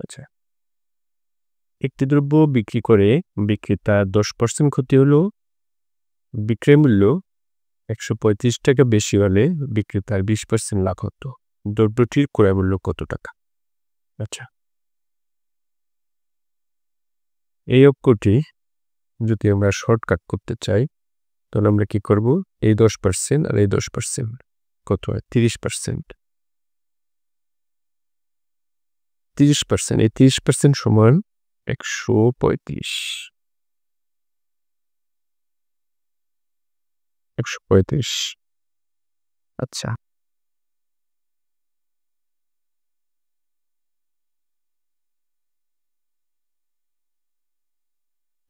আচ্ছা, একটি দ্রব্য বিক্রি করে বিক্রেতার 10% ক্ষতি হলো, বিক্রয় মূল্য ৳১৩৫ বেশি হলে বিক্রেতার 20% লাভ হতো। দ্রব্যটির ক্রয় মূল্য কত টাকা? আচ্ছা, এই অঙ্কটি যদি আমরা শর্টকাট করতে চাই তাহলে আমরা কি করব? এই 10% আর এই 10% কত হয়? 30%। 30% এই 30% সমান ১৩৫। ১৩৫। আচ্ছা,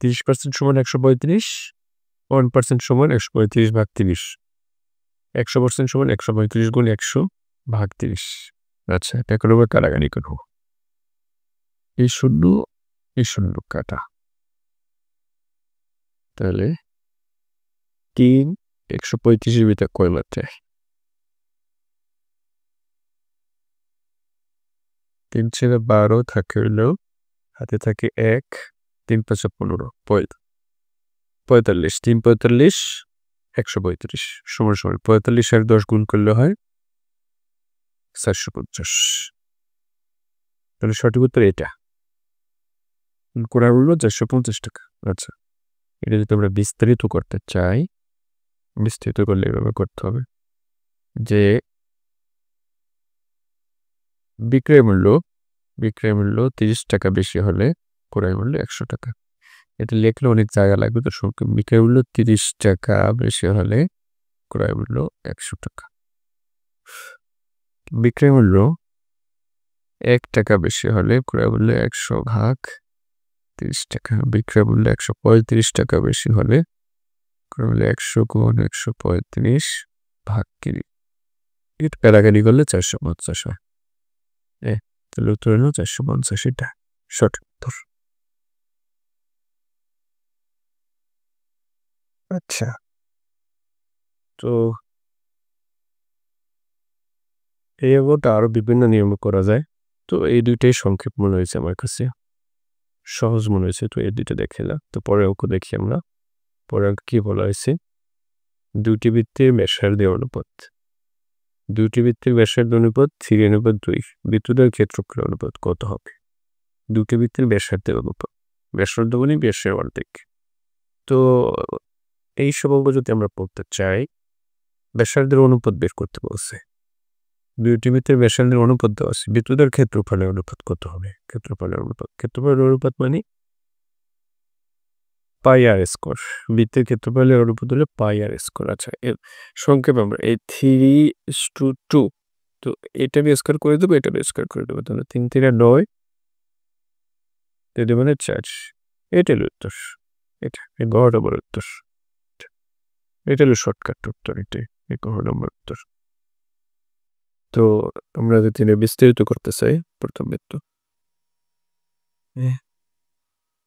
30% সমান ১৩৫, 1% সমান ১৩৫ ভাগ ৩০। ১০০% সমান ১৩৫ গুণ ১০০ ভাগ ৩০। আচ্ছা, এটা করে আমরা কাটাকাটি করব। এই শূন্য, এই শূন্য কাটা। তাহলে ৩ ১৩৫ এর ভিতরে কয় মাত্রা? ৩ ছেড়ে ১২ থাকে হইলো, হাতে থাকে ১, ৩ × ৫ = ১৫, ৪৫, ৩ ৪৫, ১৩৫ সমান ৪৫ আর ১০ গুণ করলে হয় ৪৫০। তাহলে সঠিক উত্তর এটা। ক্রয় মূল্য ৳৪৫০। আচ্ছা, এটা যদি আমরা বিস্তারিত করতে চাই, বিস্তারিত করলে এভাবে করতে হবে যে বিক্রয় মূল্য ৳৩০ বেশি হলে ক্রয় মূল্য ৳১০০। এটা লিখলে অনেক জায়গা লাগবে, তো বিক্রয় মূল্য ৳৩০ বেশি হলে ক্রয় মূল্য ৳১০০। বিক্রয় মূল্য ৳১ বেশি হলে ক্রয় মূল্য ১০০ ভাগ ৳৩০। বিক্রয় মূল্য ৳১৩৫ বেশি হলে ক্রয় মূল্য ১০০ গুণ ১৩৫ ভাগ ৩০। এটা কাটাকাটি করলে ৪৫০ হয়। তাহলে উত্তর হলো ৪৫০। এটা সঠিক উত্তর। আচ্ছা, তো এই অঙ্কটা আরো বিভিন্ন নিয়মে করা যায়। তো এই ২ টাই সংক্ষেপ মনে হয়েছে আমার কাছে। সহজ মনে হয়েছে, তো এই ২ টা দেখাইলাম। তো পরের অঙ্ক দেখি আমরা। পরের অঙ্কে কি বলা হয়েছে? ২ টি বৃত্তের ব্যাসার্ধের অনুপাত। ২ টি বৃত্তের ব্যাসার্ধের অনুপাত 3:2। বৃত্তদ্বয়ের ক্ষেত্রফলের অনুপাত কত হবে? ২ টি বৃত্তের ব্যাসার্ধের অনুপাত। ব্যাসার্ধ মানে ব্যাসের অর্ধেক। তো এইসব অঙ্ক যদি আমরা পড়তে চাই, ব্যাসার্ধের অনুপাত বের করতে বলছে। ২ টি বৃত্তের ব্যাসার্ধের অনুপাত দেওয়া আছে। বৃত্তদ্বয়ের ক্ষেত্রফলের অনুপাত কত হবে? ক্ষেত্রফলের অনুপাত মানে πr²। বৃত্তের ক্ষেত্রফলের অনুপাত হলো πr²। আচ্ছা, এর সংক্ষেপে আমরা এই 3:2, তো এটা আমি স্কয়ার করে দেবো, এটা স্কয়ার করে দেবো। তাহলে ৩ × ৯, ৩ মানে ৪। এটা হলো উত্তর। এটা এই গ নম্বর উত্তর। এটা হলো শর্টকাট উত্তর। এটাই এই গ নম্বর উত্তর। তো আমরা যদি বিস্তারিত করতে চাই, প্রথম বৃত্ত,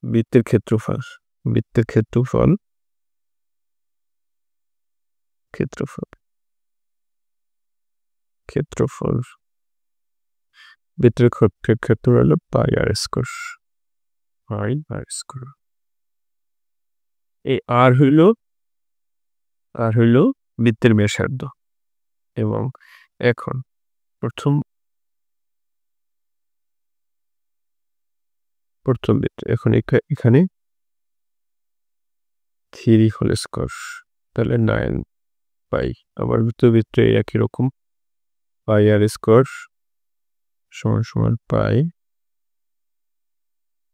বৃত্তের ক্ষেত্রফল, বৃত্তের ক্ষেত্রফল, ক্ষেত্রফল, ক্ষেত্রফল, বৃত্তের ক্ষেত্রফল হলো πr²। এই আর হইল বৃত্তের ব্যাসার্ধ। এবং এখন প্রথম বৃত্ত, এখন এখানে 3² তাহলে 9 পাই। আবার বৃত্তে একই রকম πr² সমান পাই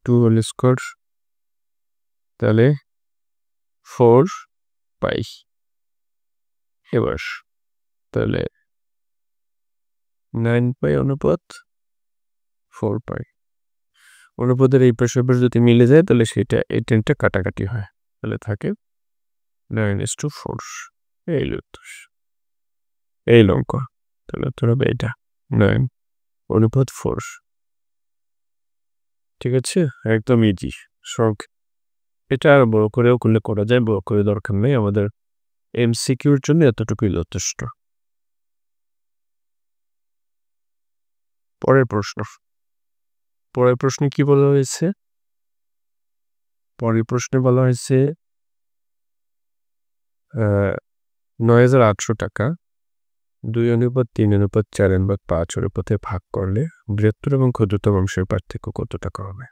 2² তাহলে 4 পাই। এবার তাহলে 9 পাই অনুপাত 4 পাই। অনুপাতের এই পাশে যদি মিলে যায় তাহলে সেটা এই 10টা কাটাকাটি হয়। তাহলে থাকে 9:4। এই উত্তর, এই অঙ্ক। তাহলে উত্তর হবে এটা 9:4। ঠিক আছে, একদম ইজি। এটা আর বড় করেও করলে করা যায়, বড় করে দরকার নেই। আমাদের এমসিকিউর জন্য এতটুকুই যথেষ্ট। পরের প্রশ্ন, পরের প্রশ্নে কি বলা হয়েছে? পরের প্রশ্নে বলা হয়েছে ৯,৮০০ টাকা ২:৩:৪:৫ অনুপাতে ভাগ করলে বৃহত্তর এবং ক্ষুদ্রতম অংশের পার্থক্য কত টাকা হবে?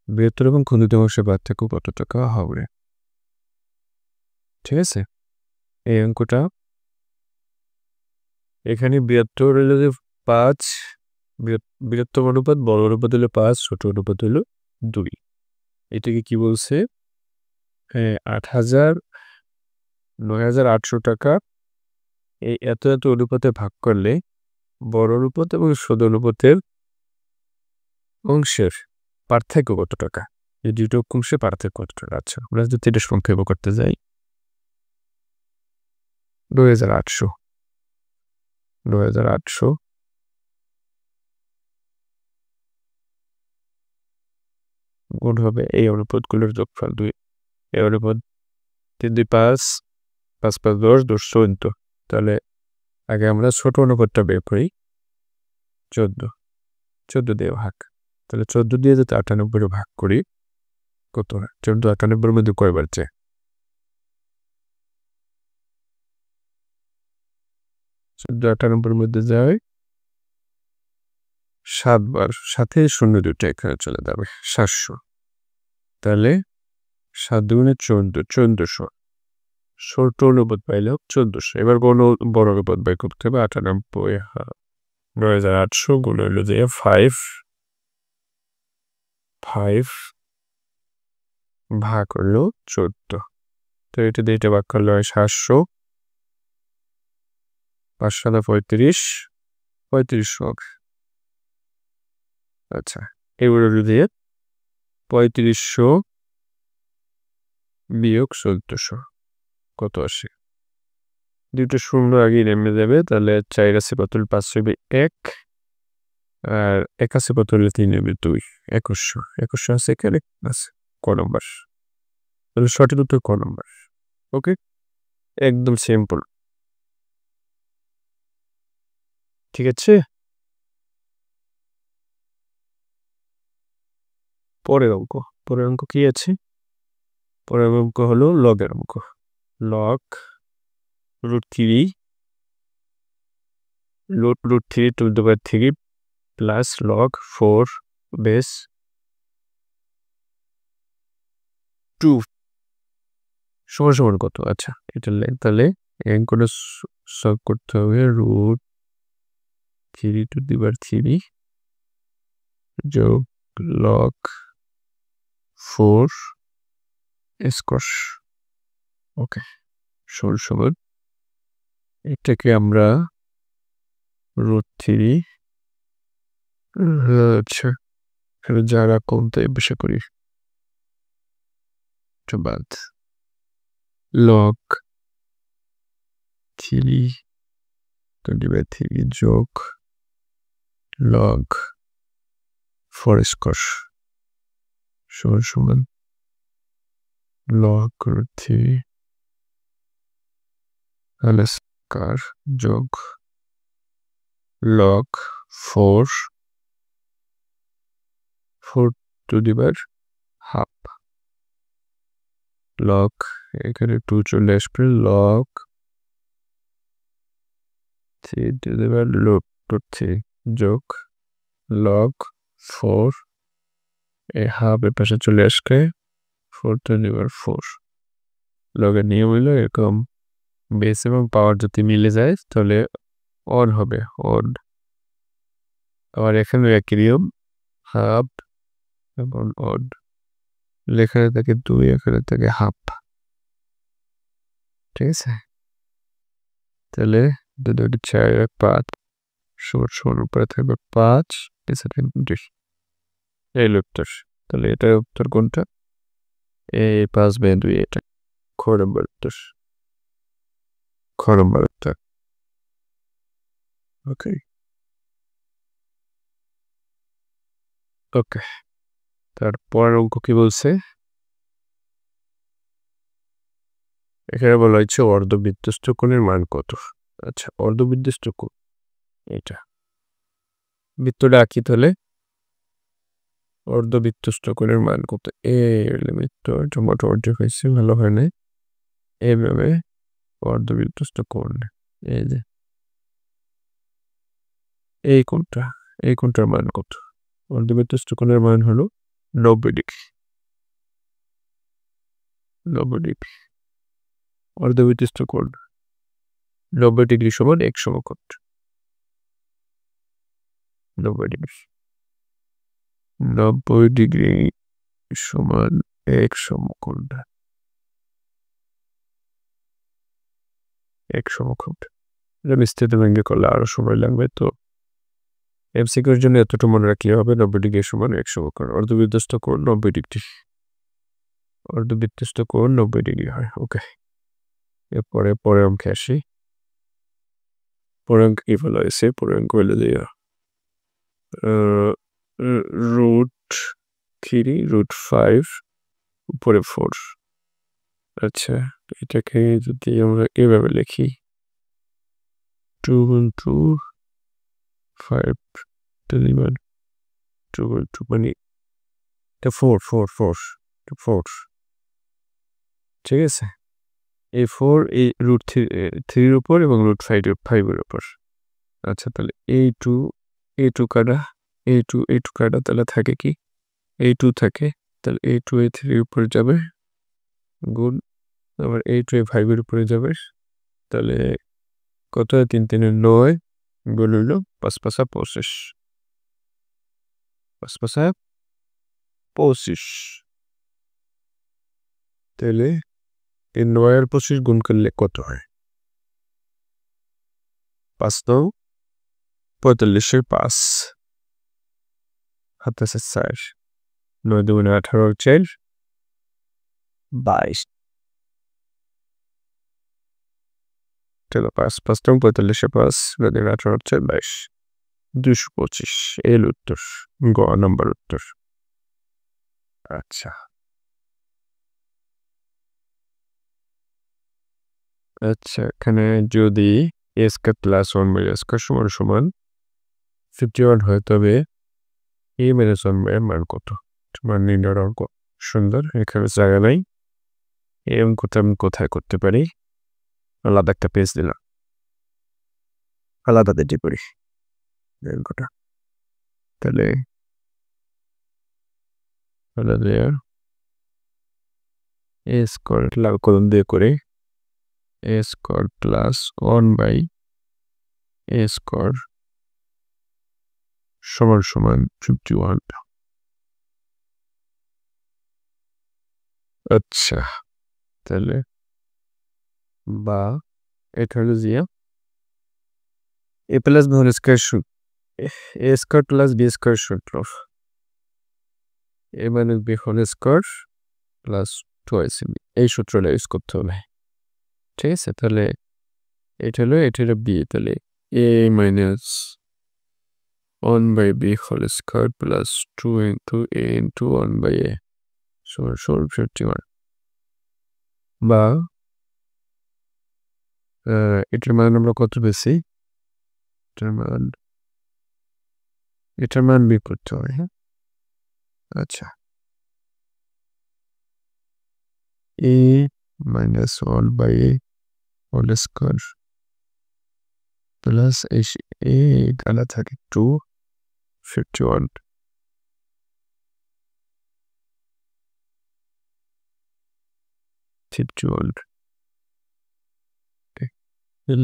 বৃহত্তর এবং ক্ষুদ্রতম অংশের পার্থক্য কত টাকা হবে? ঠিক আছে, এই অঙ্কটা এখানে বৃহত্তর হলো যে ৫, বৃহত্তম অনুপাত বড় অনুপাত হলো ৫, ছোট অনুপাত হলো ২। এটাকে কি বলছে? ৯,৮০০ টাকা এই এত অনুপাতে ভাগ করলে বড় অনুপাত এবং ছোট অনুপাতের অংশের পার্থক্য কত টাকা? এই দুটো অংশের পার্থক্য কত টাকা? আচ্ছা, আমরা যদি এটা সংক্ষেপ করতে যাই ৯,৮০০ গুণ হবে এই অনুপাতগুলোর যোগফল ২। এই অনুপাত ৩, ২, ৫, ৫, ৫, ১০, ১০, ১৪। তাহলে আগে আমরা ছোট অনুপাতটা বের করি। ১৪ দিয়ে ভাগ। তাহলে ১৪ দিয়ে যদি ৯৮ ভাগ করি কত হয়? ১৪ ৯৮ মধ্যে কয়বার যায়? ১৪ ৯৮ মধ্যে যায় ৭ বার। সাথে ০ দুটো এখানে চলে যাবে, ৭০০। তাহলে ৭ দুগুণে ১৪, ১৪০০। ছোট অনুপাত পাইলেও ১৪০০। এবার বড় অনুপাত বের করতে হবে। ৯৮, ৯,৮০০ গুণ হইল যে 5 ভাগ হলো ১৪। তো এটা দিয়ে এটা ভাগ করলে হয় ৭০০, ৫ ৭ ৩৫, ৩৫০০ হবে। আচ্ছা, এবার হলো দিয়ে ৩৫০০ বিয়োগ ১৪০০ কত আসে? দুটো শূন্য আগে নেমে যাবে। তাহলে ৪ আছে কত? ৫ হবে ১, আর ১ আছে কত হলে ৩ হবে ২, ২১০০। ২১০০ আছে এখানে আছে ক নম্বর? তাহলে সঠিক উত্তর ক নম্বর। ওকে, একদম সিম্পল। ঠিক আছে, পরের অঙ্ক কি আছে? পরের অঙ্ক হলো লগের অঙ্ক। লগ √3 √3 প্লাস লগ 4 বেস 2 সমান কত? আচ্ছা, এটা তাহলে অঙ্কটা সলভ করতে হবে। √3 যোগ লগ 4 স্কোয়ার। ওকে, সমান এটাকে আমরা √3 আচ্ছা যারা কমতে বেশি করি বাদ লগ 3 যোগ লগ 4 স্কোয়ার সমান লগ √3 স্কোয়ার যোগ log 4 to the power half. Log এখানে 2 চলে আসবে, লগ 3 টু দি পাওয়ার √3 যোগ লগ 4 এই হাফ এর পাশে চলে আসবে 4 টু দি পাওয়ার 4। লগের নিয়ম হলো এরকম, বেস এবং পাওয়ার যদি মিলে যায় তাহলে অন হবে, অন। আবার এখানে একই নিয়ম, হাফ এবং অন। এখানে থাকে 2, এখানে থাকে হাফ। ঠিক আছে, তাহলে 2 4 5 সমান উপরে থাকবে 5, নিচে থাকবে 2। এই উত্তর। তাহলে এটার উত্তর কোনটা? এই 5/2 এটা খ নম্বর উত্তর। খ নম্বর উত্তর। ওকে ওকে, তারপর অঙ্ক কি বলছে? এখানে বলা হয়েছে অর্ধবৃত্তস্থ কোণের মান কত? আচ্ছা, অর্ধবৃত্তস্থ কোণ এটা বৃত্তটা আঁকি। তাহলে অর্ধবৃত্তস্থ কোণের মান কত? এর লিমিট তো এটা মোটামুটি হয়েছে, ভালো হয় না। এইভাবে অর্ধবৃত্তস্থ কোণ, এই যে এই কোণটার মান কত? অর্ধবৃত্তস্থ কোণের মান হলো 90 ডিগ্রি। 90 ডিগ্রি অর্ধবৃত্তস্থ কোণ 90 ডিগ্রি সমান এক সমকোণ। 90 ডিগ্রি 90 ডিগ্রি সমান এক সমকোণ। এক সমকোণ এটা বিস্তারিত ভেঙে করলে আরো সময় লাগবে, তো এমসিকিউর জন্য এতটুকু মনে রাখলে হবে। 90 ডিগ্রি সমান এক সমকোণ। অর্ধবৃত্তস্থ কোণ 90 ডিগ্রি। অর্ধবৃত্তস্থ কোণ 90 ডিগ্রি হয়। ওকে, এরপরে পরের অঙ্কে আসি। পরের অঙ্কে কি বলা হয়েছে? পরের অঙ্ক হলে যে √3 √5 উপরে 4। আচ্ছা, এটাকে যদি আমরা এভাবে লিখি 2 into 5 মানে 2 into মানে এটা 4 ঠিক আছে। এই 4 এই √3 উপর এবং √5 উপর। আচ্ছা, তাহলে A2 কাটা তাহলে থাকে কি? A2 থাকে, তাহলে A2 এই 3 উপরে যাবে গুণ আবার A2 এই 5 উপরে যাবে, তাহলে কত হয়? 3 3 9 গুণ হইল 5 5 25। 5 5 25। তাহলে এই 9 আর 25 গুণ করলে কত হয়? 5 9 45 5 হাতে আছে 4, 9 2 18 4 22। তাহলে 5 5 9 45 5 9 18 4 22 225 এর উত্তর, গ নাম্বার উত্তর। আচ্ছা এখানে যদি a square plus 1 by a square সমান 51 হয়, তবে a মাইনাস 1 বাই এর মান কত? মান নির্ণয়ের অঙ্ক। সুন্দর, এখানে জায়গা নাই। এই অঙ্কটা আমি কোথায় করতে পারি? আলাদা একটা পেজ দিলাম, আলাদা দিতে পারি অঙ্কটা। তাহলে আলাদা a স্কয়ার লাল কলম দিয়ে করে a square plus 1 by a square সমান 51। আচ্ছা, তাহলে বা এটা হলো যে a plus b whole square a square plus b square সূত্র a minus b whole square plus 2ac এই সূত্রটা ইউজ করতে হবে। ঠিক আছে, তাহলে এটা হলো b, তাহলে a minus 1 by b whole square plus 2 into a into 1 by a সমান 51। বা এটার মান আমরা কত পেয়েছি? এটার মান বের করতে হবে। হ্যাঁ, আচ্ছা, a minus 1 by a whole square plus a গালা থাকে 251।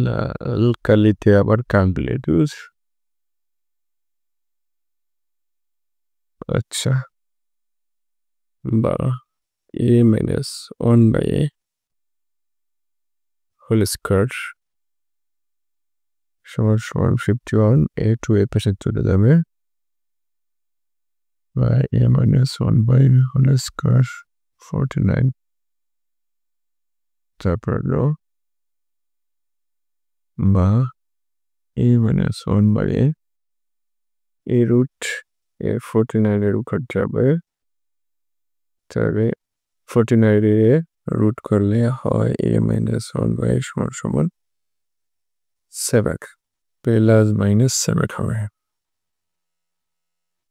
লাল কালিতে আবার কাঁদলে দুজ। আচ্ছা, বা a minus 1 by a whole square সমান 51, a টু এ পাশে চলে যাবে, বা a minus 1 by whole square 49। তারপর বা a minus 1 by a root a 49 এর উপর যাবে, তবে 49 এ রুট করলে হয় a মাইনাস 1 বাই সমান 7 প্লাস মাইনাস 7 হবে।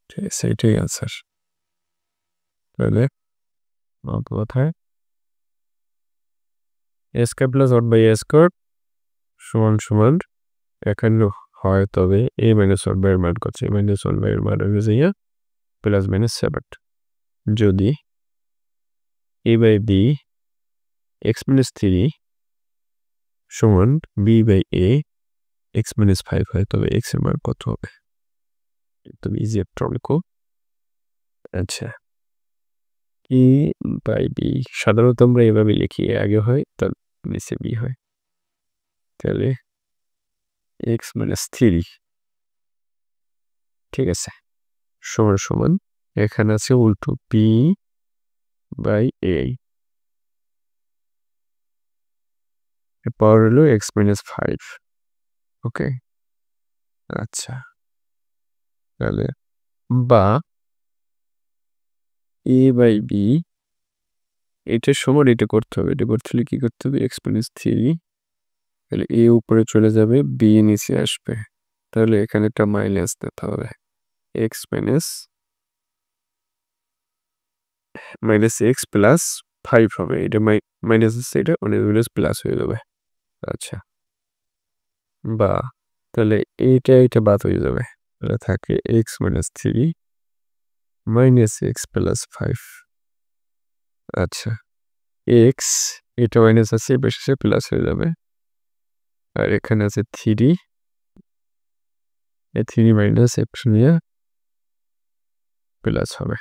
ঠিক আছে, এটাই আনসার। তাহলে কথায় a square plus 1 by a square সমান সমান এখানে হয় তবে a মাইনাস 1 বাই এর মান কত a মাইনাস 1 বাই এর মান হয়ে যায় প্লাস মাইনাস 7 যদি a by b x minus 3 সমান b by a x minus 5 হয় তবে x এর মান কত হবে একদম ইজি একটা অঙ্ক আচ্ছা a বাই b সাধারণত আমরা এভাবে লিখি a আগে হয় তার নিচে b হয় তাহলে x মাইনাস 3 ঠিক আছে সমান সমান এখানে আছে উল্টো b বাই a এর পাওয়ার হলো x মাইনাস 5 ওকে আচ্ছা তাহলে বা a বাই b এটা সমান এটা করতে হবে এটা করতে হলে কি করতে হবে x মাইনাস 3 তাহলে a উপরে চলে যাবে b নিচে আসবে তাহলে এখানে একটা মাইনাস দিতে হবে x মাইনাস x প্লাস 5 হবে এটা মাইনাস আছে এটা মাইনাস প্লাস হয়ে যাবে আচ্ছা বা তাহলে এটা বাদ হয়ে যাবে তাহলে থাকে x minus 3 minus x plus 5 আচ্ছা x এটা মাইনাস আছে বেশি প্লাস হয়ে যাবে আর এখানে আছে 3 এই 3 মাইনাস x নিয়ে প্লাস হবে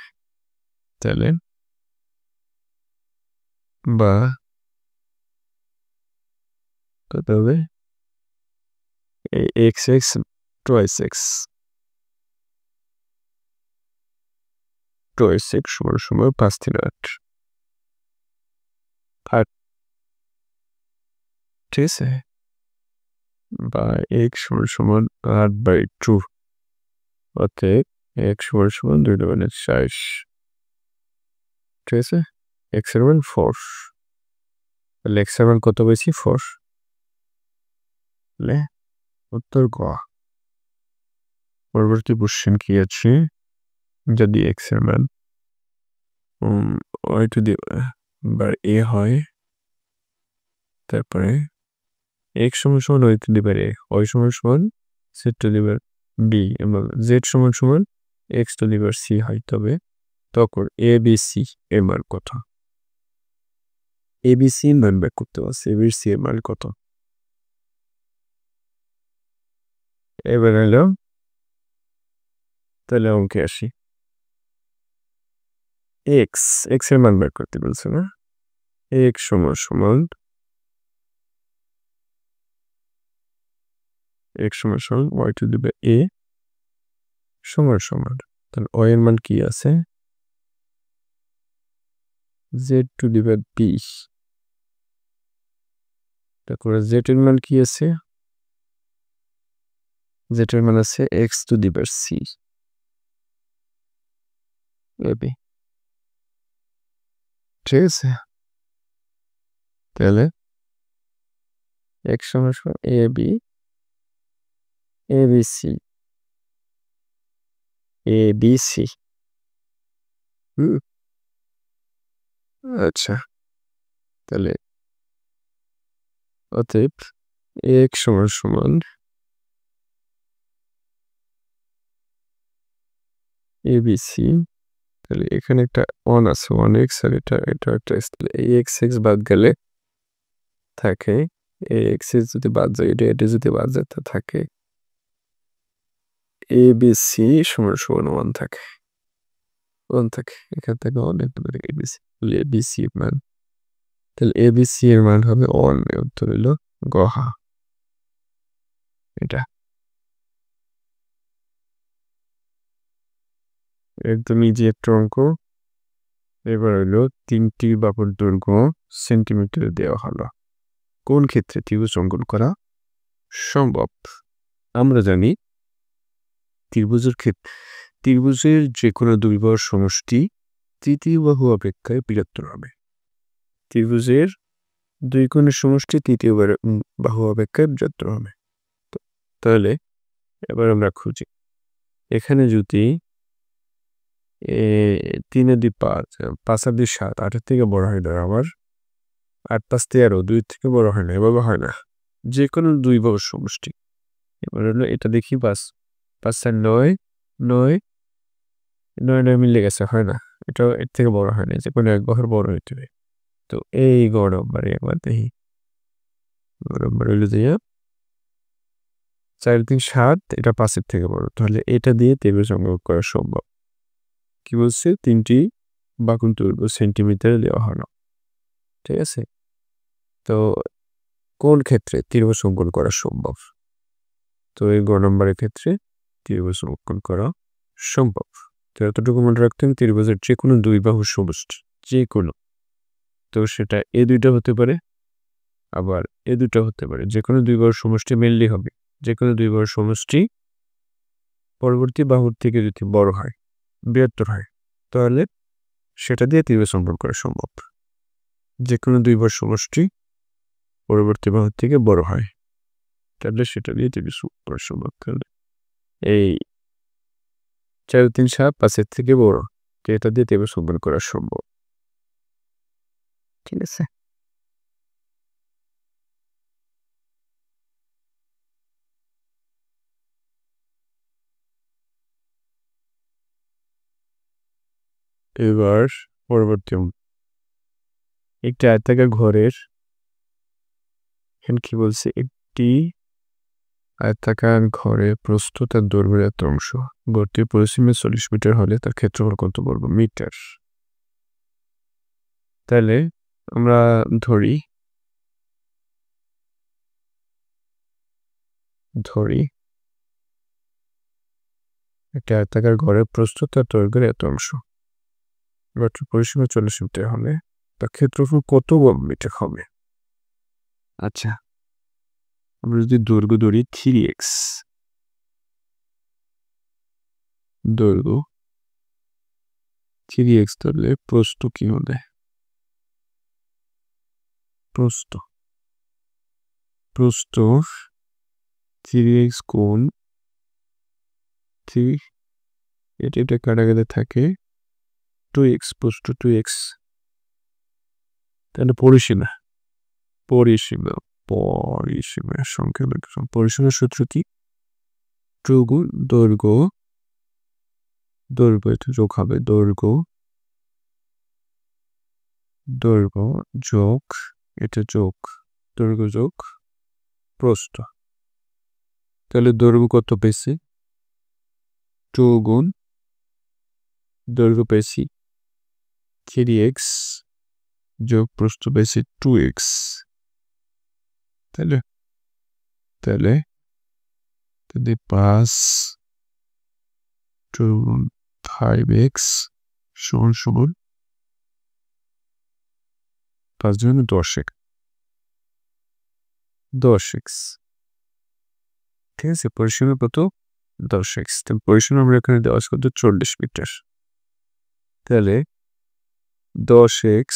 তাহলে বা কত হবে x twice x সমান সমান 5 3 8 ঠিক আছে বা x সমান সমান 8 বাই 2 অতএব x সমান সমান 2 মানে 4 ঠিক আছে x এর মান 4 তাহলে x এর মান কত বেশি 4 তাহলে উত্তর গ পরবর্তী কোশ্চেন কি আছে যদি x এর মান y two the bar a হয় তারপরে x সমান সমান y two the bar a y সমান সমান z two the bar b এবং z সমান সমান x টু দি বার c হয় তবে তখন a b c এর মান কত a b c মান বের করতে হবে a b c এর মান কত এবার হলো তাহলে অঙ্কে আসি x এর মান বের করতে বলছে না x সমান সমান x সমান সমান y two the bar a সমান সমান তাহলে y এর মান কি আছে z two the bar b তারপরে z এর মান কি আছে z এর মান আছে x টু দি বার c এবি ঠিক আছে তাহলে x সমান সমান ab abc abc আচ্ছা তাহলে অতএব x সমান সমান abc তাহলে এখানে একটা 1 আছে 1x আর এটা একটা তাহলে এই x বাদ গেলে থাকে x যদি বাদ যায় এটা যদি বাদ যায় তা থাকে abc সমান সমান 1 থাকে 1 থাকে এখান থেকে অনেক abc abc এর মান তাহলে abc এর মান হবে 1 উত্তর হলো গহা এটা একদম ইজি একটা অঙ্ক এবার হলো 3টি বাহুর দৈর্ঘ্য সেন্টিমিটারে দেওয়া হলো কোন ক্ষেত্রে ত্রিভুজ অঙ্কন করা সম্ভব আমরা জানি ত্রিভুজের যে কোনো দুই বাহুর সমষ্টি তৃতীয় বাহু অপেক্ষায় বৃহত্তর হবে ত্রিভুজের দুই কোণের সমষ্টি তৃতীয় বাহু অপেক্ষায় বৃহত্তর হবে তাহলে এবার আমরা খুঁজি এখানে যদি 3 এর 2 5, 5 আর 2 7, 8 এর থেকে বড় হয় না। আবার 8 5 13, 2 থেকে বড় হয় না। এভাবে হয় না। যে কোনো 2 বাহুর সমষ্টি। এবার হলো এটা দেখি 5 5 4 9, 9 9 মিলে গেছে, হয় না। এটাও এর থেকে বড় হয় না। যে কোনো এক বাহুর বড় হইতে হবে। তো এই গ নম্বরে একবার দেখি। গ নম্বর হইলো যে 4 3 7, এটা 5 এর থেকে বড়। তাহলে এটা দিয়ে ত্রিভুজ অঙ্কন করা সম্ভব। কি বলছে? 3টি বাহুর দৈর্ঘ্য সেন্টিমিটারে দেওয়া হলো। ঠিক আছে? তো কোন ক্ষেত্রে ত্রিভুজ অঙ্কন করা সম্ভব? তো এই গ নম্বরের ক্ষেত্রে ত্রিভুজ অঙ্কন করা সম্ভব। তো এতটুকু মনে রাখতে হবে, ত্রিভুজের যে কোনো 2 বাহুর সমষ্টি, যে কোনো। তো সেটা এ 2টা হতে পারে, আবার এ 2টা হতে পারে। যে কোনো 2 বাহুর সমষ্টি মেইনলি হবে। যে কোনো 2 বাহুর সমষ্টি পরবর্তী বাহুর থেকে যদি বড় হয়, বৃহত্তর হয়, তাহলে সেটা দিয়ে ত্রিভুজ অঙ্কন করা সম্ভব। যে কোনো 2 বাহুর সমষ্টি পরবর্তী বাহুর থেকে বড় হয়, তাহলে সেটা দিয়ে ত্রিভুজ অঙ্কন করা সম্ভব। তাহলে এই 4 3 7 5 এর থেকে বড়, তো এটা দিয়ে ত্রিভুজ অঙ্কন করা সম্ভব। ঠিক আছে? এবার পরবর্তী একটি আয়তাকার ঘরের, এখানে কি বলছে? একটি আয়তাকার ঘরে প্রস্থ তার দৈর্ঘ্যের এত অংশ, ঘরটির পরিসীমা 40 মিটার হলে তার ক্ষেত্রফল কত বর্গ মিটার? তাহলে আমরা ধরি একটা আয়তাকার ঘরের প্রস্থ তার দৈর্ঘ্যের এত অংশ, ঘরটির পরিসীমা 40 মিটার হলে তার ক্ষেত্রফল কত বর্গ মিটার হবে? আচ্ছা, আমরা যদি দৈর্ঘ্য ধরি 3x, দৈর্ঘ্য 3x, তাহলে প্রস্থ কি হবে? প্রস্থ 3x গুণ 3, এটা কাটা গেলে থাকে 2x, প্রস্থ 2x। তাহলে পরিসীমা সংখ্যা পরিসীমার সূত্র কি? 2 গুণ দৈর্ঘ্য এটা যোগ হবে, দৈর্ঘ্য যোগ এটা যোগ, দৈর্ঘ্য যোগ প্রস্থ। তাহলে দৈর্ঘ্য কত পেয়েছি? 2 গুণ দৈর্ঘ্য পেয়েছি 3x যোগ প্রস্থ পেয়েছি 2x। তাহলে 5 2 গুণ 5x সমান 5 গুণ 10x। ঠিক আছে? পরিসীমা কত? 10x। পরিসীমা আমরা এখানে দেওয়া আছে কত? 40 মিটার। তাহলে 10x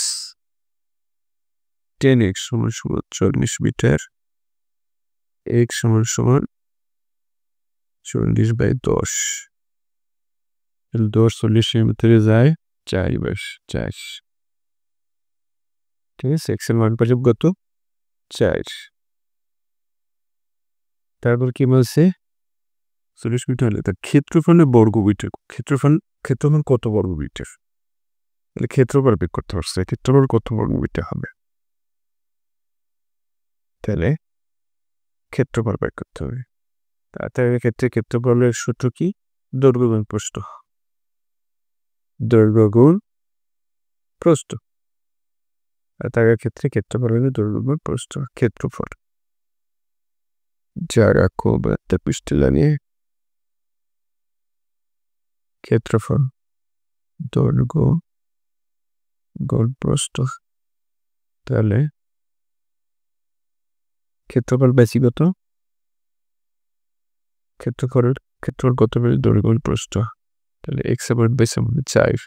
10x সমান 40 মিটার, x সমান 40/10। তাহলে 10 40-এর ভিতরে যায় 4/4। ঠিক আছে? x এর মান পাচ্ছি কত? 4। তারপর কি বলছে? 40 মিটার হলে তার ক্ষেত্রফলের বর্গ মিটার। ক্ষেত্রফল কত বর্গ মিটার? তাহলে ক্ষেত্রফল বের করতে পারছে। ক্ষেত্রফল কত বর্গ মিটার হবে? তাহলে ক্ষেত্রফল বের করতে হবে। তার ক্ষেত্রে ক্ষেত্রফলের সূত্র কি? দৈর্ঘ্য গুণ প্রস্থ। দৈর্ঘ্য গুণ প্রস্থ। আর তার ক্ষেত্রে ক্ষেত্রফল হলো দৈর্ঘ্য গুণ প্রস্থ, ক্ষেত্রফল। যারা খুব একটা পৃষ্ঠে জানিয়ে ক্ষেত্রফল দৈর্ঘ্য গুণ প্রস্থ। তাহলে ক্ষেত্রফল বেশি কত? ক্ষেত্রফল কত বেশি? দৈর্ঘ্য গুণ প্রস্থ। তাহলে x এর মান বেশি আমাদের 4।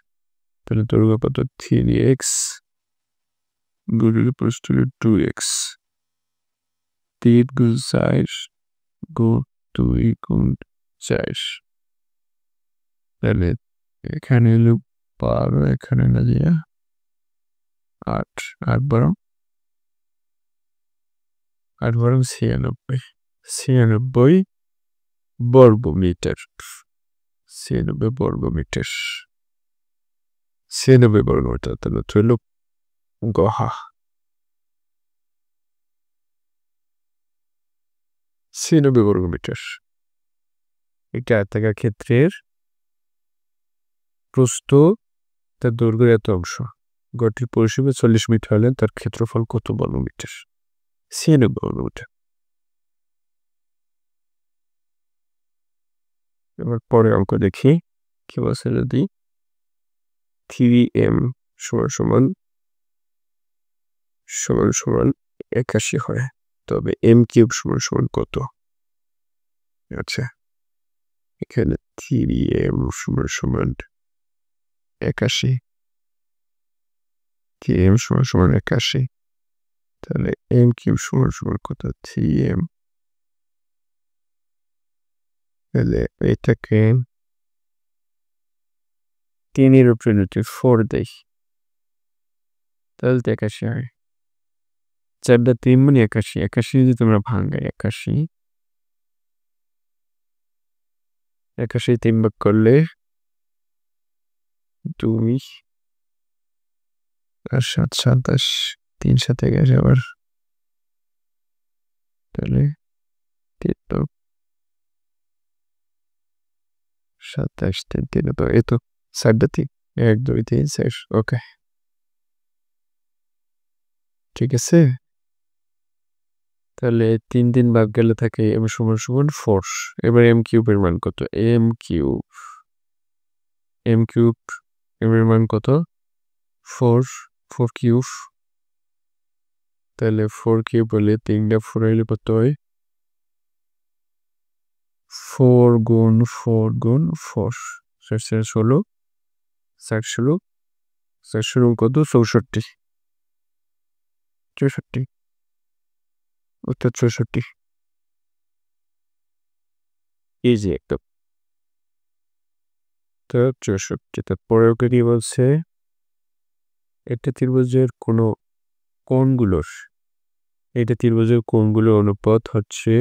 তাহলে দৈর্ঘ্য কত? 3x গুণ প্রস্থ 2x। 3 গুণ 4 গুণ 2 গুণ 4। তাহলে এখানে হলো 12, এখানে না দিয়া 8, 8 96, 96 বর্গমিটার, 96 বর্গমিটার, 96 বর্গমিটার, তাহলে হইল গহা 96 বর্গমিটার। একটা আয়তাকার ক্ষেত্রের প্রস্থ তার দৈর্ঘ্যের এত অংশ, গড়টির পরিসীমা 40 মিটার হলে তার ক্ষেত্রফল কত বর্গমিটার? 96 বর্গমিটার। এবার পরে অঙ্ক দেখি কি বলছে, যদি 3m সমান 81 হয় তবে m³ সমান কত? আচ্ছা, এখানে 3m সমান 81, 3m সমান 81, তাহলে m³ সমান কত? 3m, তাহলে এটাকে 3 উপরে যদি 4 দেই তাহলে 81 হয়। 4 3 মানে 81, 81 যদি তোমরা ভাঙাই, 81 3 ভাগ করলে 2 আর 7 27, 3 সাথে গেছে আবার, তাহলে 27 3 তো এই তো 4 1 2 3 4। ওকে, ঠিক আছে। তাহলে 3 ভাগ গেলে থাকে m সমান 4। এবার m³ এর মান কত? m³ এর মান কত? 4³ তাহলে 4³ হলে 3টা 4 হলে কত হয়? 4 গুণ 4 গুণ 4, 16, 4 কত? 64, উত্তর 64। ইজি একদম। তো 64। তারপরে ওকে কি বলছে, একটা ত্রিভুজের কোনো কোণগুলোর, এটা ত্রিভুজের কোণগুলোর অনুপাত হচ্ছে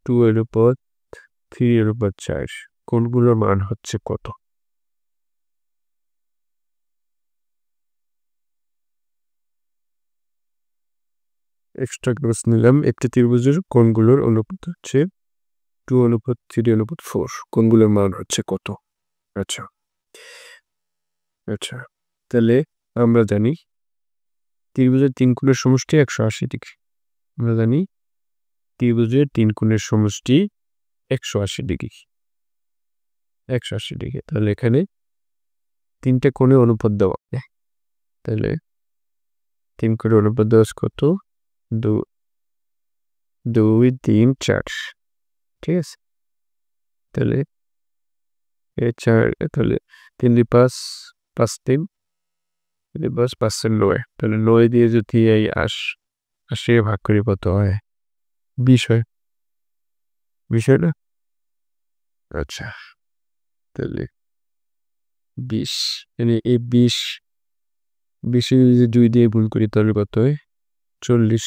2/3/4, কোণগুলোর মান হচ্ছে কত? এক্সট্রা ক্লাস নিলাম। একটি ত্রিভুজের কোণগুলোর অনুপাত হচ্ছে 2/3/4, কোণগুলোর মান হচ্ছে কত? আচ্ছা, তাহলে আমরা জানি ত্রিভুজের 3 কোণের সমষ্টি 180 ডিগ্রি। আমরা জানি ত্রিভুজের 3 কোণের সমষ্টি 180 ডিগ্রি। তাহলে এখানে 3টে কোণের অনুপাত দেওয়া, তাহলে 3 কোণের অনুপাত দেওয়া কত? 2 3 4, ঠিক আছে। তাহলে 4, তাহলে 3 5 5 3 5 5 9, তাহলে 9 দিয়ে যদি এই 80 ভাগ করি কত হয়? 20 হয়, 20 হয় না? আচ্ছা, তাহলে 20, মানে এই 20 যদি 2 দিয়ে গুণ করি তাহলে কত হয়? 40,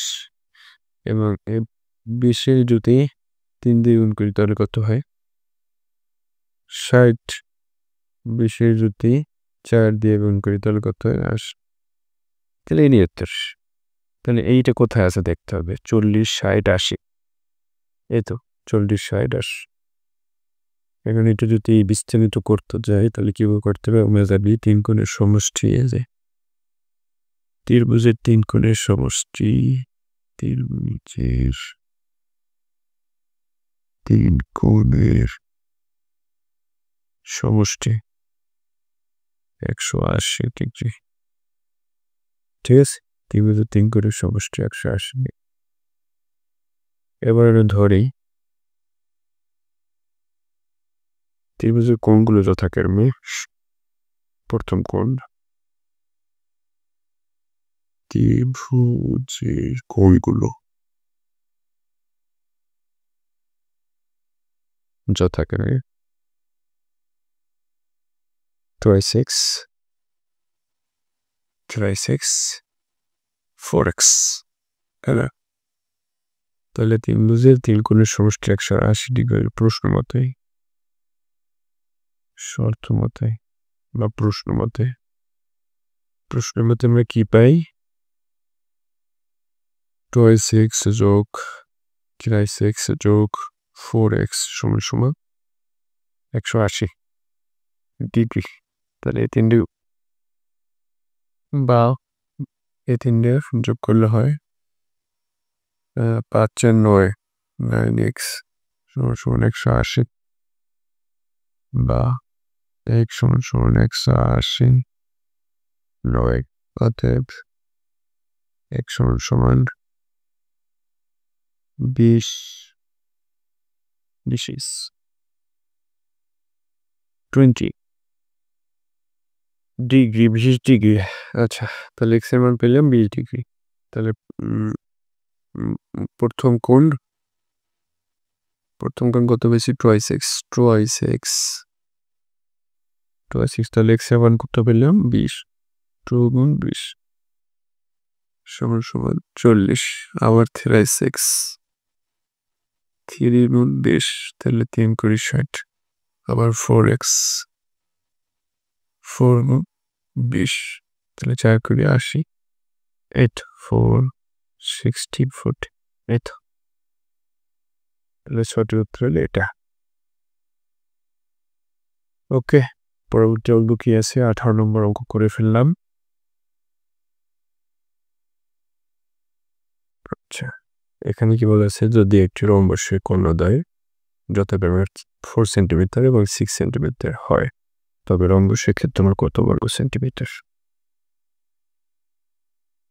এবং 20 যদি 3 দিয়ে গুণ করি তাহলে কত হয়? 60, 20 যদি 4 দিয়ে গুণ করি তাহলে কত হয়? 80, তাহলে এই 79। তাহলে এইটা কোথায় আছে দেখতে হবে। 40 60 80, এই তো 40 60 80। এখন এটা যদি বিস্তারিত করতে যাই তাহলে কিভাবে করতে হবে? আমরা জানি 3 কোণের সমষ্টি, ত্রিভুজের 3 কোণের সমষ্টি, ত্রিভুজের 3 কোণের সমষ্টি 180 ডিগ্রি, ঠিক আছে। ত্রিভুজের 3 কোণের সমষ্টি 180। এবার আমি ধরি ত্রিভুজের কোণগুলো যথাক্রমে, প্রথম কোণ, ত্রিভুজের কোণগুলো যথাক্রমে twice x 4x, তাই না? তাহলে 3 বুঝের 3 কোণের সমষ্টি 180 ডিগ্রির প্রশ্ন মতেই শর্ত মতে বা প্রশ্নের মতে আমরা কি পাই? twice x যোগ thrice x যোগ 4x সমান 180 ডিগ্রি। তাহলে এই তিনটে বা এই তিনটে যোগ করলে হয় 5 আর 9 9x সমান 180 বা x সমান 180 9 অতএব x সমান 20 this is 20 ডিগ্রি 20 ডিগ্রি। আচ্ছা, তাহলে x এর মান পেলাম 20 ডিগ্রি। তাহলে প্রথম কোণ কত বেশি? twice x তাহলে x এর মান কত পেলাম? 20 2 গুণ 20 সমান 40। আবার thrice x 3 গুণ 20 তাহলে 3 কুড়ি 60। আবার 4x 4 গুণ 20 তাহলে 4 কুড়ি 80 8 4 60 40 8 তাহলে সঠিক উত্তর হলো এটা। ওকে, পরবর্তী অঙ্ক কি আছে? 18 নম্বর অঙ্ক করে ফেললাম। আচ্ছা, এখানে কি বলেছে? যদি একটি রম্বসের কর্ণদ্বয় যথাক্রমে 4 সেন্টিমিটার এবং 6 সেন্টিমিটার হয়, তবে রম্বসের ক্ষেত্রফল কত বর্গ সেন্টিমিটার?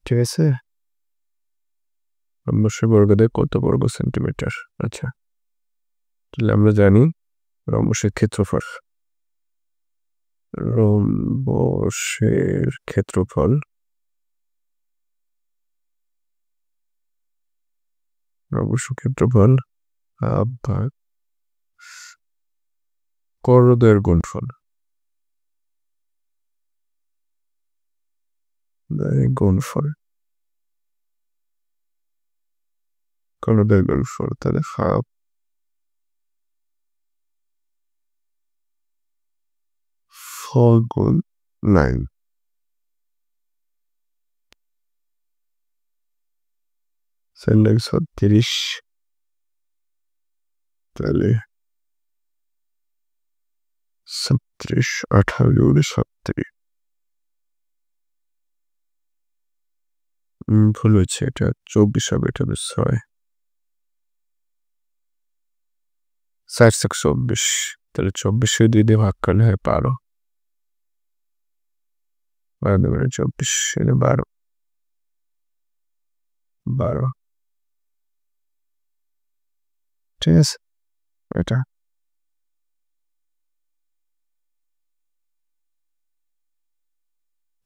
ঠিক আছে, রম্বসের বর্গদ্বয় কত বর্গ সেন্টিমিটার? আচ্ছা, তাহলে আমরা জানি রম্বসের ক্ষেত্রফল ভাগ কর্ণদ্বয়ের গুণফল কর্ণদ্বয়ের গুণফল তাহলে হাফ 4 গুণ 9 36 তাহলে 37 18 গুণ 37 ভুল হচ্ছে, এটা 24 হবে, এটা 6 424 তাহলে 24 2 দিয়ে ভাগ করলে হয় 12 24 12 ঠিক আছে। এটা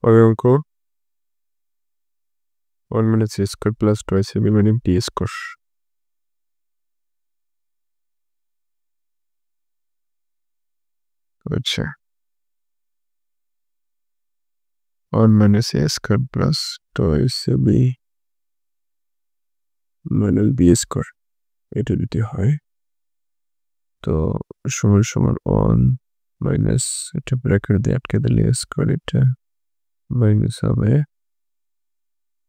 অঙ্ক 1 minus a square plus twice a minimum t square। আচ্ছা, 1 minus a square plus twice a b minus b square এটা যদি হয় তো সমান 1 মাইনাস এটা ব্র্যাকেট দিয়ে আটকে দিলে স্কোয়ার, এটা মাইনাস হবে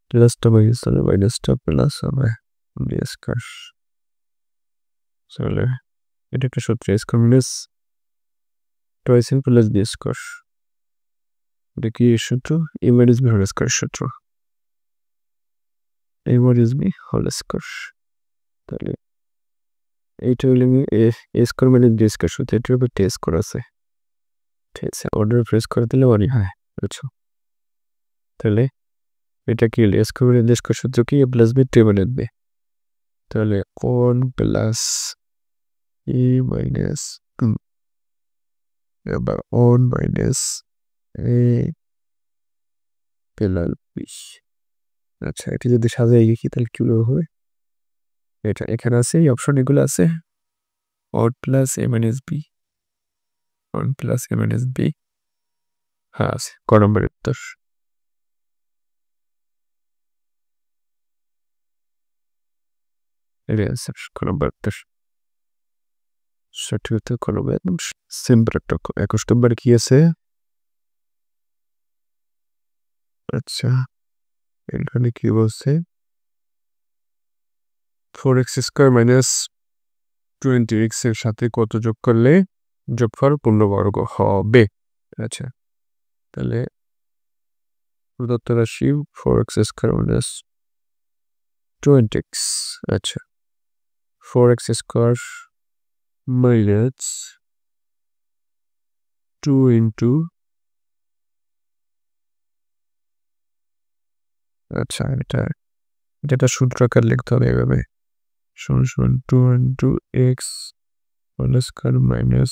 প্লাসটা মাইনাস হলে মাইনাসটা প্লাস হবে বি স্কোয়ার। তাহলে এটা একটা সূত্র স্কোয়ার মাইনাস টয়েস এন প্লাস বি স্কোয়ার, এটা কি সূত্র? A minus B whole square সূত্র, A minus B whole square. তাহলে এইটা হলে A square minus B square সূত্র, এটার উপর টি স্কোয়ার আছে, ঠিক আছে, অর্ডার প্রেস করে দিলে মনে হয়, বুঝছো? তাহলে এটা কি হলো? স্কোয়ার মাইনাস বি স্কোয়ার সূত্র কি? A plus B two minus B, তাহলে 1 প্লাস এ মাইনাস আবার 1 মাইনাস এ প্লাস বি। আচ্ছা, এটা যদি সাজাই লিখি তাহলে কিভাবে হবে? এটা এখানে আছে, এই অপশন এগুলো আছে 1 প্লাস এ মাইনাস বি 1 প্লাস এ মাইনাস বি হ্যাঁ আছে ক নম্বরের উত্তর এটাই আনসার ক নম্বর উত্তর সঠিক উত্তর ক নম্বর একদম সিম্পল একটা 21 নম্বরে কি আছে আচ্ছা এখানে কি বলছে 4x² মাইনাস 20x এর সাথে কত যোগ করলে যোগফল পূর্ণবর্গ হবে আচ্ছা তাহলে প্রদত্ত রাশি 4x² মাইনাস 20x আচ্ছা 4x² মাইনাস 2 ইন্টু আচ্ছা এটা সূত্র আকার লিখতে হবে এভাবে সমান সমান 2 into X whole square minus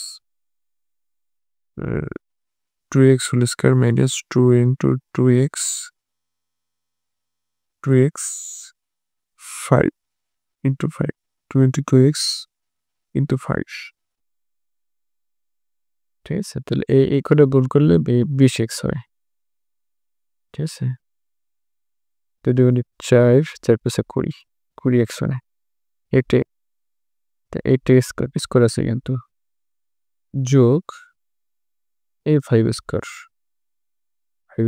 2x whole square minus 2 into 2x 5 into 5 2 into 2x into 5 ঠিক আছে তাহলে এই করে গুণ করলে 20x হয় ঠিক আছে তো 2 4 4 5 20 20x হয় এটা স্কয়ার আছে কিন্তু যোগ এই 5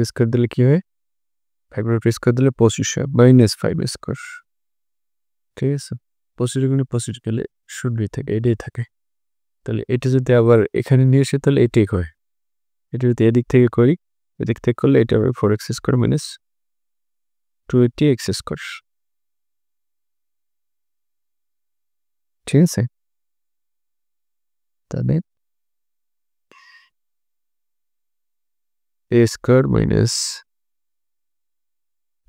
স্কয়ার দিলে কি হয় 5 স্কয়ার দিলে 25 হয় মাইনাস 5 স্কয়ার ঠিক আছে 25 গুণে 25 গেলে শূন্যই থাকে এটাই থাকে তাহলে এটা যদি আবার এখানে নিয়ে আসে তাহলে এটাই হয় এটা যদি এদিক থেকে করি এদিক থেকে করলে এটা হবে 4x² মাইনাস 20x² ঠিক আছে তাহলে a² minus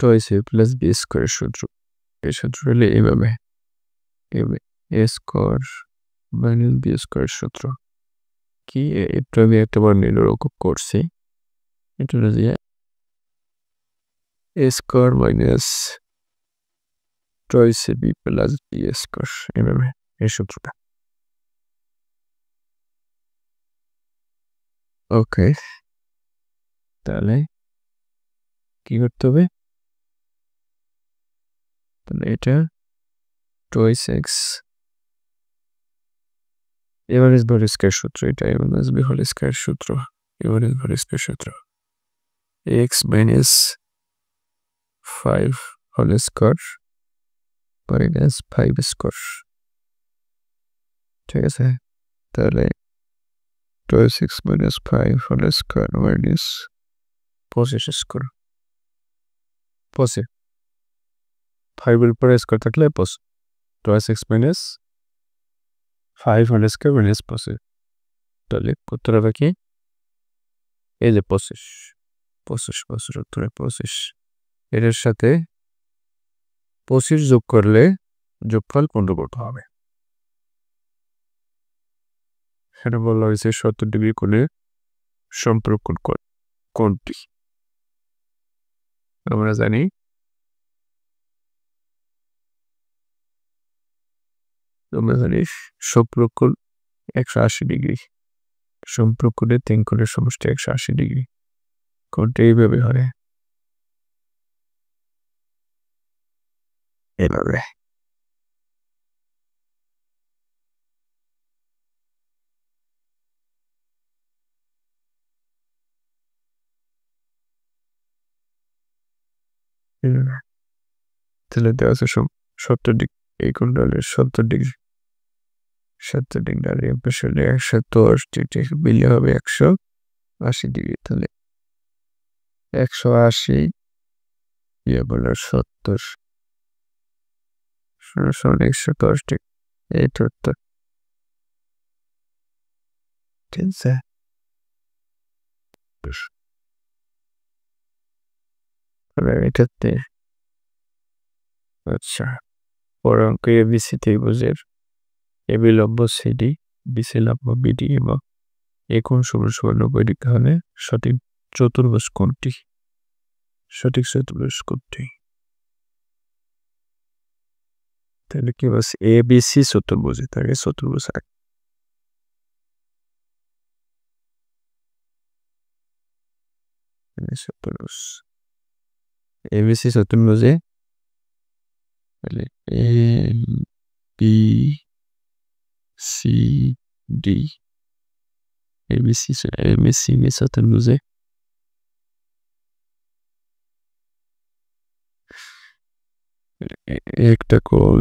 twice a plus b² সূত্র এই সূত্র হলে এইভাবে a² মাইনাস b² সূত্র কি এটা আমি একটা বার নিরূপণ করছি এটা দিয়ে a² minus twice a b plus b² এইভাবে এই সূত্রটা ওকে তাহলে কি করতে হবে তাহলে এটা twice x এভারেজ ভর স্কয়ার সূত্র এটা এভারেজ ভর স্কয়ার সূত্র এভারেজ ভর স্কয়ার সূত্র x minus 5 whole square minus 5 square ঠিক আছে তাহলে 2x minus 5 whole square minus 25 square 5 এর উপর স্কয়ার থাকলে 2x minus 5 whole square minus 25 তাহলে উত্তর হবে কি এই যে 25 উত্তরে 25 এর সাথে 25 যোগ করলে যোগফল পূর্ণবর্গ হবে এখানে বলা হয়েছে 70 ডিগ্রি কোণে সম্পর্ক কোণটি আমরা জানি সম্পর্ক 180 ডিগ্রি সম্পর্কের 3 কোণের সমষ্টি 180 ডিগ্রি কোণটা এইভাবে হয় এভাবে তাহলে দেওয়া আছে 70 ডিগ্রি এই কোণটা হলে 70 ডিগ্রি 70 ডিগ্রি আর এই পাশে হলে 110 ডিগ্রি মিলে হবে 180 ডিগ্রি তাহলে 180 বলে 70 110 ডিগ্রি এইটা উত্তর ঠিক আছে এটাতে আচ্ছা পরের অঙ্ক এবিসি ত্রিভুজের এবি লম্ব সিডি বিসি লম্ব বিডি এবং এ কোণ সমান 90 ডিগ্রি হলে সঠিক চতুর্ভুজ কোণটি তাহলে কি বলছে এবিসি চতুর্ভুজে তাকে চতুর্ভুজ আইসোপ্রোস এবিসি চতুর্ভুজে তাহলে A B C D ABC চতুর্ভুজে একটা কোণ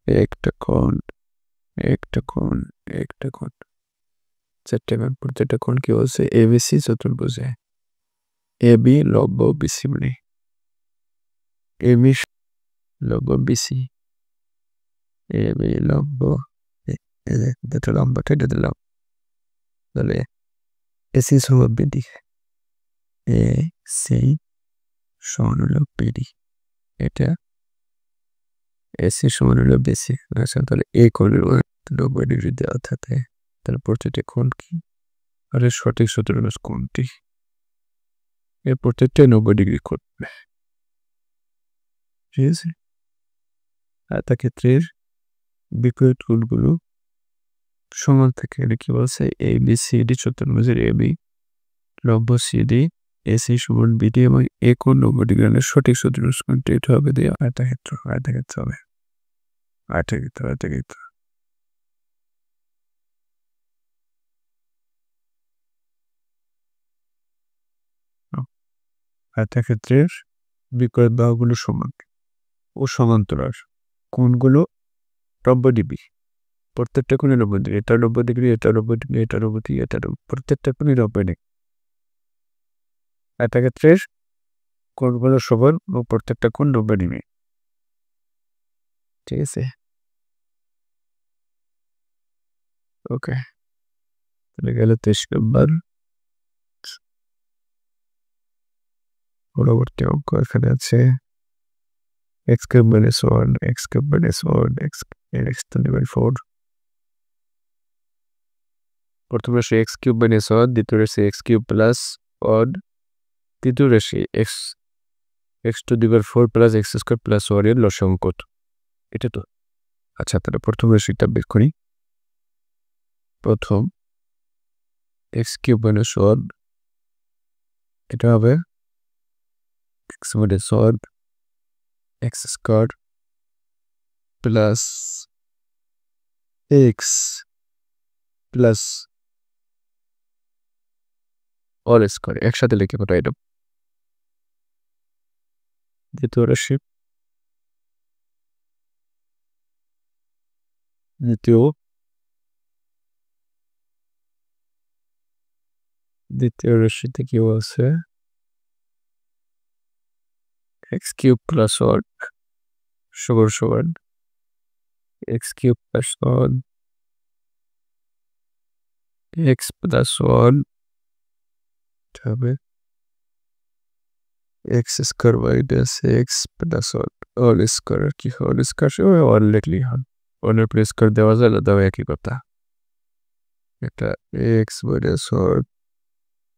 একটা কোণ একটা কোণ একটা কোণ চারটে প্রত্যেকটা কোণ কি বলছে এবিসি চতুর্ভুজে এ বি লব্ব বিসি মানে এবি লব্ব বিসি এ বি লব্ব এটা লম্বাটা এটা দিলাম তাহলে এসি সমান বিডি এ সি সমান হলো বিডি এটা এসি সমান হলো বিসি আচ্ছা তাহলে এ কোণের 90 ডিগ্রি দেওয়া থাকে তাহলে প্রত্যেকটা কোণ কি আরে সঠিক চতুর্ভুজ কোণটি এর প্রত্যেকটা 90 ডিগ্রি করবে ঠিক আছে আয়তক্ষেত্রের বিপরীত কোণগুলো সমান থাকে এটা কি বলছে এ বি সি ডি চতুর্ভুজের এ বি লম্ব সিডি এসি সমান বিডি এবং এ কোণ 90 ডিগ্রি সঠিক চতুর্ভুজ কোণটি এটা হবে দিয়ে আয়তক্ষেত্র হবে আয়তক্ষেত্র আয়তক্ষেত্রের বিপরীত বাহুগুলো সমান ও সমান্তরাল কোণগুলো 90 ডিগ্রি প্রত্যেকটা কোণে 90 ডিগ্রি এটা 90 ডিগ্রি এটা 90 ডিগ্রি এটা 90 ডিগ্রি এটা প্রত্যেকটা কোণে 90 ডিগ্রি আয়তক্ষেত্রের কোণগুলো সমান ও প্রত্যেকটা কোণ 90 ডিগ্রি ঠিক আছে ওকে তাহলে গেল 23 নম্বর পরবর্তী অঙ্ক এখানে আছে x cube minus 1 x cube minus 1 x to the power 4 প্রথম রাশি x cube minus 1 দ্বিতীয় রাশি x cube plus 1 তৃতীয় রাশি x to the power 4 plus x square plus 1 এর লসাগু কত এটা তো আচ্ছা তাহলে প্রথম রাশিটা বের করি প্রথম x cube minus 1 এটা হবে x minus 1 x square plus x plus all square একসাথে লিখে পাঠাই দাও দ্বিতীয় রাশি দ্বিতীয় রাশিতে কি বলছে x cube plus 1 সমান x cube plus 1 x plus 1 হবে x square minus x plus 1 all square কি all square সে all লিখলেই হয় অনেক স্কোয়ার দেওয়া যায় না দাও একই কথা এটা x minus 1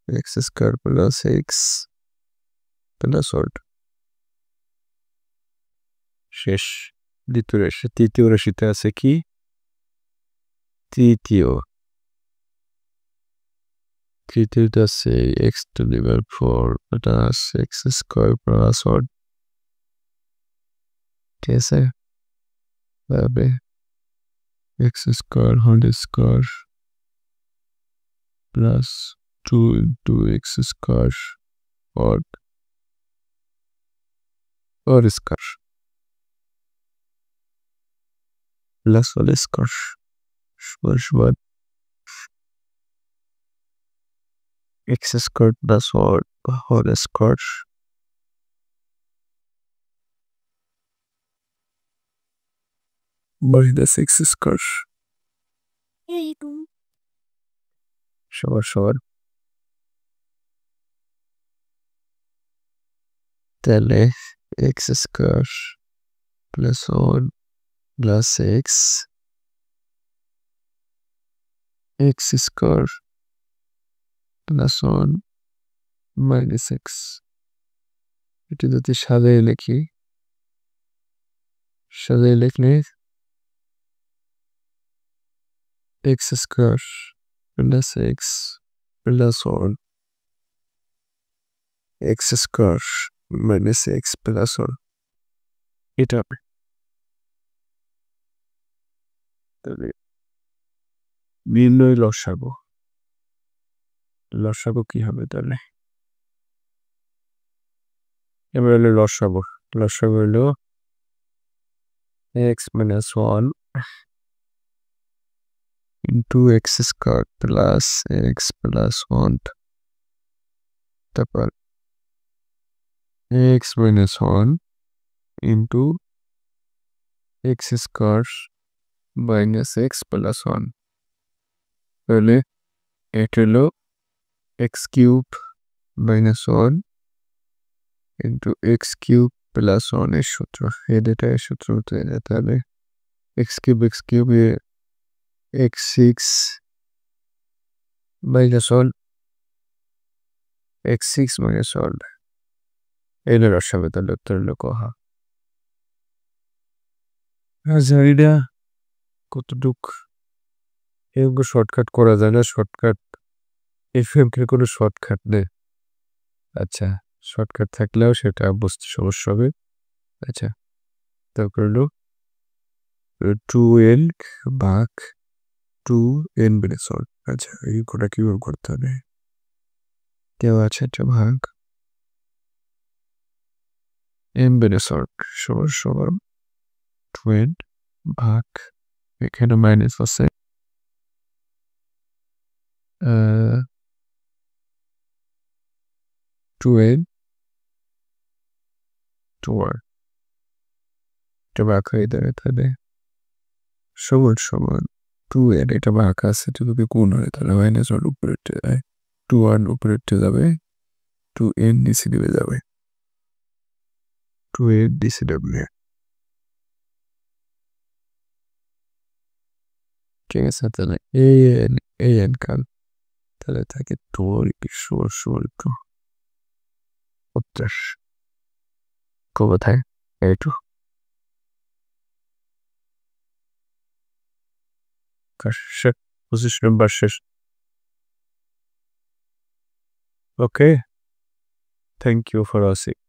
x square plus x plus 1 শেষ তৃতীয় রাশিতে আছে কি তৃতীয়টা আছে x to the power 4 এটা আছে x square plus 1 ঠিক আছে তাহলে x square whole square plus 2 into x square or square plus whole square সমান x square plus 1 whole square minus x square সমান তাহলে x square plus 1 plus x square plus 1 minus x এটা যদি সাজাই লিখলে x square plus x plus 1 x square minus x plus 1 এটা হবে। তাহলে নির্ণয় লসাগু কি হবে তাহলে? এবার হলো লসাগু হলো x minus 1 into x squared plus x plus 1 তারপর x minus 1 into x squared minus x plus 1 তাহলে এটা হলো x cube minus 1 into x cube plus 1 এর সূত্র। এটার সূত্র হতে তাহলে x cube x6 minus 1 x6 minus 1 এর রসাবে তাহলে উত্তর হলো কহা। জানি না কতটুক এরকম শর্টকাট করা যায় না। শর্টকাট এফএমকে কোনো শর্টকাট নেই। আচ্ছা শর্টকাট থাকলেও সেটা বুঝতে সমস্যা হবে। আচ্ছা তারপর হলো 2n ভাগ 2n minus 1 আচ্ছা এই কোটা কিভাবে করতে হবে? দেওয়া আছে একটা ভাগ m minus 1 সমান 2n ভাগ এখানে মাইনাস আছে 2n 2r এটা ভাগ হয়ে দাঁড়ায় তাহলে সমান 2n এটা ভাগ আছে যদি গুণ হয় তাহলে মাইনাস 1 উপরে উঠে যায় 2n উপরে উঠে যাবে 2n নিচে নেমে যাবে 2n নিচে নামবে। ঠিক আছে তাহলে an কাল তাহলে থাকে তোর সমান 50 কোথায় এইটু position number শেষ। Okay, thank you for watching.